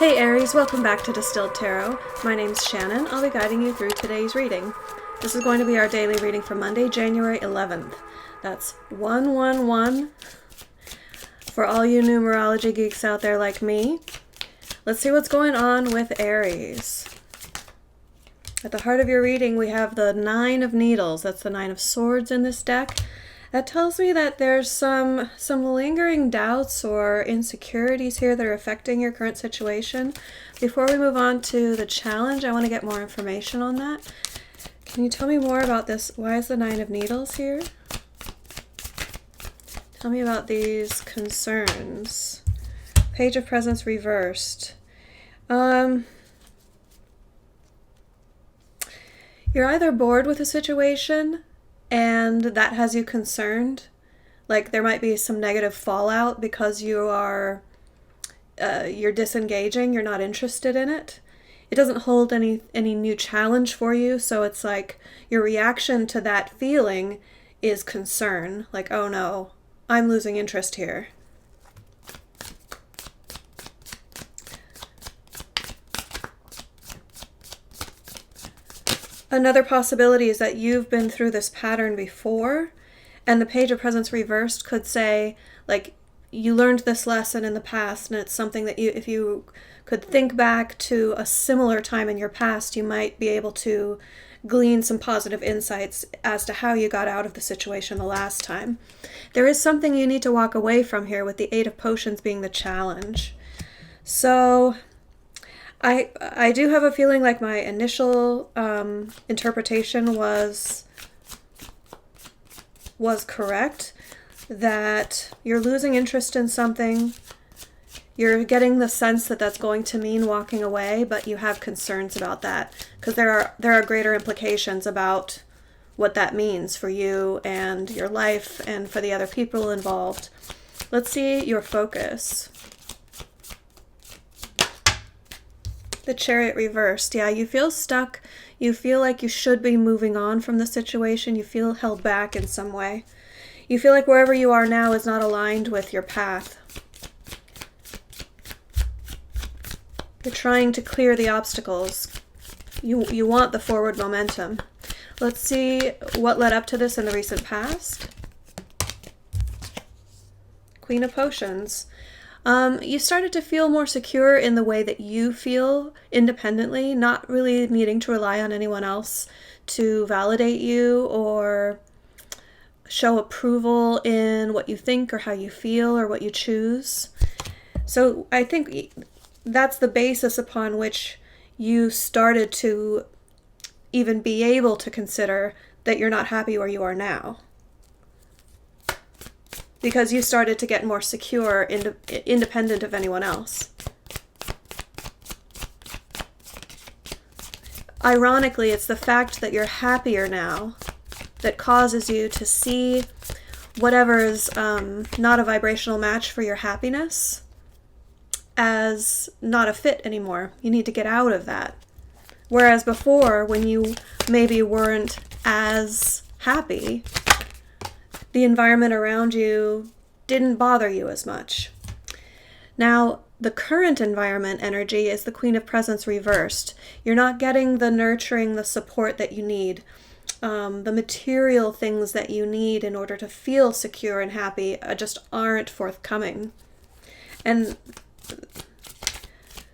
Hey Aries, welcome back to Distilled Tarot. My name's Shannon. I'll be guiding you through today's reading. This is going to be our daily reading for Monday, January 11th. That's 111 for all you numerology geeks out there like me. Let's see what's going on with Aries. At the heart of your reading, we have the Nine of Needles. That's the Nine of Swords in this deck. That tells me that there's some lingering doubts or insecurities here that are affecting your current situation. Before we move on to the challenge, I want to get more information on that. Can you tell me more about this? Why is the Nine of Needles here? Tell me about these concerns. Page of Presents reversed. You're either bored with a situation and that has you concerned. Like there might be some negative fallout because you're disengaging, you're not interested in it. It doesn't hold any new challenge for you, so it's like your reaction to that feeling is concern. Like, oh no, I'm losing interest here. Another possibility is that you've been through this pattern before, and the Page of Presents reversed could say, like, you learned this lesson in the past, and it's something that if you could think back to a similar time in your past, you might be able to glean some positive insights as to how you got out of the situation the last time. There is something you need to walk away from here, with the Eight of Potions being the challenge. So I do have a feeling like my initial interpretation was correct, that you're losing interest in something. You're getting the sense that that's going to mean walking away, but you have concerns about that because there are greater implications about what that means for you and your life and for the other people involved. Let's see your focus. The Chariot reversed. Yeah, you feel stuck. You feel like you should be moving on from the situation. You feel held back in some way. You feel like wherever you are now is not aligned with your path. You're trying to clear the obstacles. You want the forward momentum. Let's see what led up to this in the recent past. Queen of Potions. You started to feel more secure in the way that you feel independently, not really needing to rely on anyone else to validate you or show approval in what you think or how you feel or what you choose. So I think that's the basis upon which you started to even be able to consider that you're not happy where you are now. Because you started to get more secure, independent of anyone else. Ironically, it's the fact that you're happier now that causes you to see whatever is not a vibrational match for your happiness as not a fit anymore. You need to get out of that. Whereas before, when you maybe weren't as happy, the environment around you didn't bother you as much. Now, the current environment energy is the Queen of Presents reversed. You're not getting the nurturing, the support that you need, the material things that you need in order to feel secure and happy just aren't forthcoming. And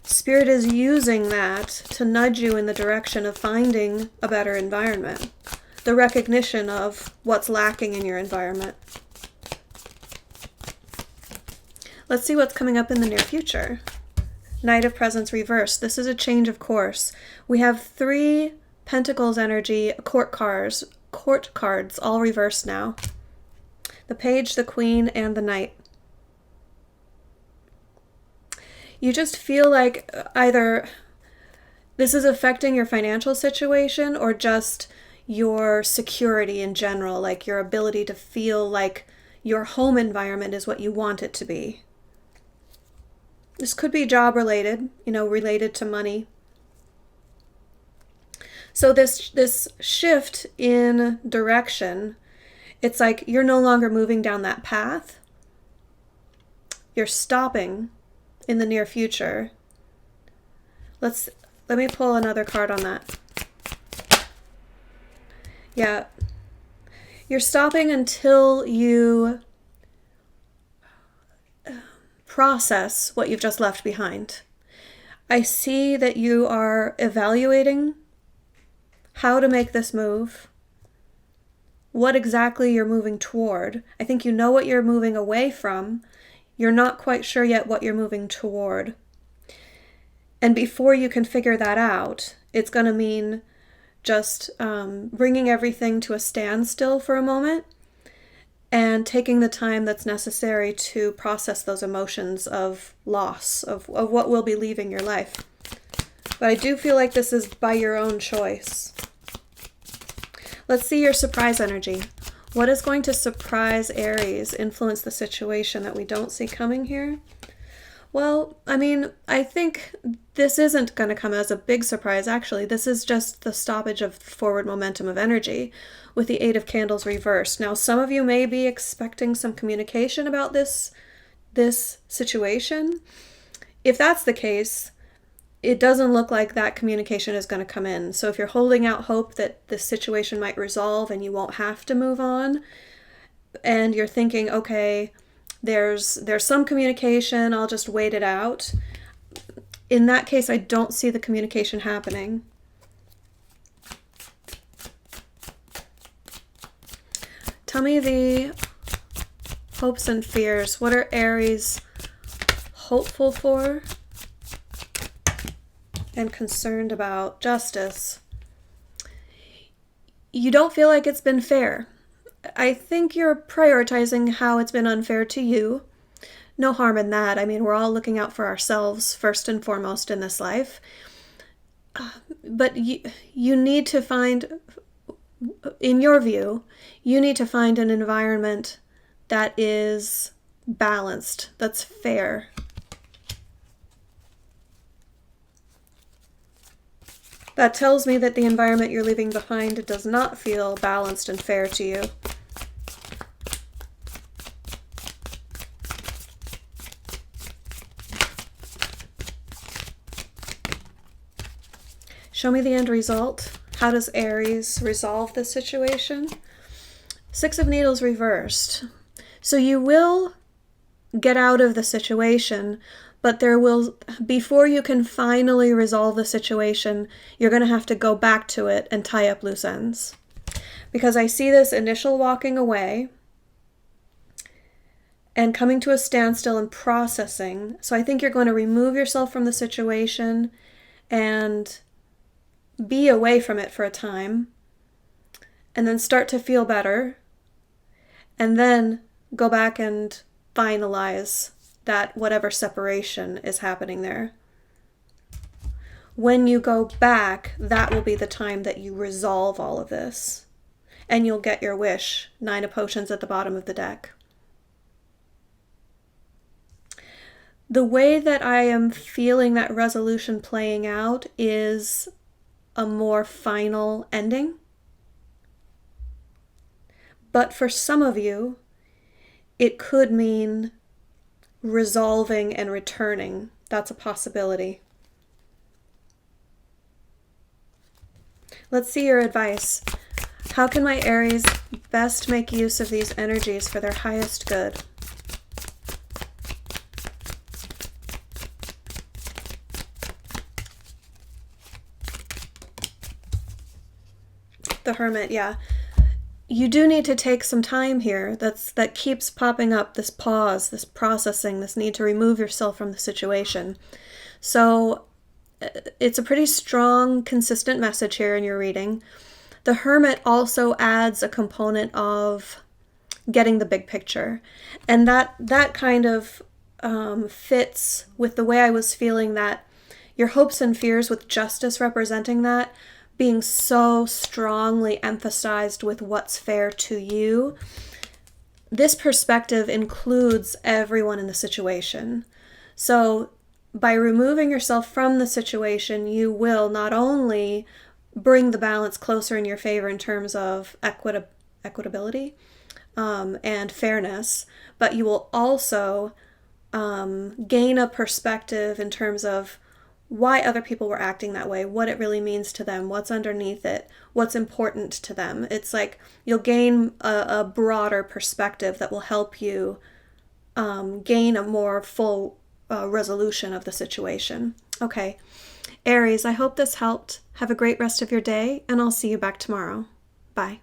Spirit is using that to nudge you in the direction of finding a better environment. The recognition of what's lacking in your environment. Let's see what's coming up in the near future. Knight of Presents reversed. This is a change of course. We have 3 Pentacles energy, court cards all reversed now. The Page, the Queen, and the Knight. You just feel like either this is affecting your financial situation or just your security in general, like your ability to feel like your home environment is what you want it to be. This could be job related, related to money. So this shift in direction, it's like you're no longer moving down that path. You're stopping in the near future Let me pull another card on that. Yeah. You're stopping until you process what you've just left behind. I see that you are evaluating how to make this move, what exactly you're moving toward. I think you know what you're moving away from. You're not quite sure yet what you're moving toward. And before you can figure that out, it's going to mean just bringing everything to a standstill for a moment and taking the time that's necessary to process those emotions of loss, of what will be leaving your life. But I do feel like this is by your own choice. Let's see your surprise energy. What is going to surprise Aries, influence the situation that we don't see coming here? Well, I mean, I think this isn't going to come as a big surprise, actually. This is just the stoppage of forward momentum of energy with the Eight of Candles reversed. Now, some of you may be expecting some communication about this situation. If that's the case, it doesn't look like that communication is going to come in. So if you're holding out hope that this situation might resolve and you won't have to move on, and you're thinking, okay, there's some communication, I'll just wait it out. In that case, I don't see the communication happening. Tell me the hopes and fears. What are Aries hopeful for and concerned about? Justice. You don't feel like it's been fair. I think you're prioritizing how it's been unfair to you. No harm in that. I mean, we're all looking out for ourselves first and foremost in this life. But you need to find, in your view, you need to find an environment that is balanced, that's fair. That tells me that the environment you're leaving behind does not feel balanced and fair to you. Show me the end result. How does Aries resolve this situation? Six of Needles reversed. So you will get out of the situation, but there will, before you can finally resolve the situation, you're going to have to go back to it and tie up loose ends. Because I see this initial walking away and coming to a standstill and processing. So I think you're going to remove yourself from the situation and be away from it for a time, and then start to feel better, and then go back and finalize that whatever separation is happening there. When you go back, that will be the time that you resolve all of this, and you'll get your wish. Nine of Potions at the bottom of the deck. The way that I am feeling that resolution playing out is a more final ending. But for some of you, it could mean resolving and returning. That's a possibility. Let's see your advice. How can my Aries best make use of these energies for their highest good? The Hermit, yeah. You do need to take some time here. That keeps popping up, this pause, this processing, this need to remove yourself from the situation. So it's a pretty strong, consistent message here in your reading. The Hermit also adds a component of getting the big picture. And that kind of fits with the way I was feeling that your hopes and fears, with Justice representing that, being so strongly emphasized with what's fair to you. This perspective includes everyone in the situation. So by removing yourself from the situation, you will not only bring the balance closer in your favor in terms of equitability and fairness, but you will also gain a perspective in terms of why other people were acting that way, what it really means to them, what's underneath it, what's important to them. It's like you'll gain a broader perspective that will help you gain a more full resolution of the situation. Okay, Aries, I hope this helped. Have a great rest of your day, and I'll see you back tomorrow. Bye.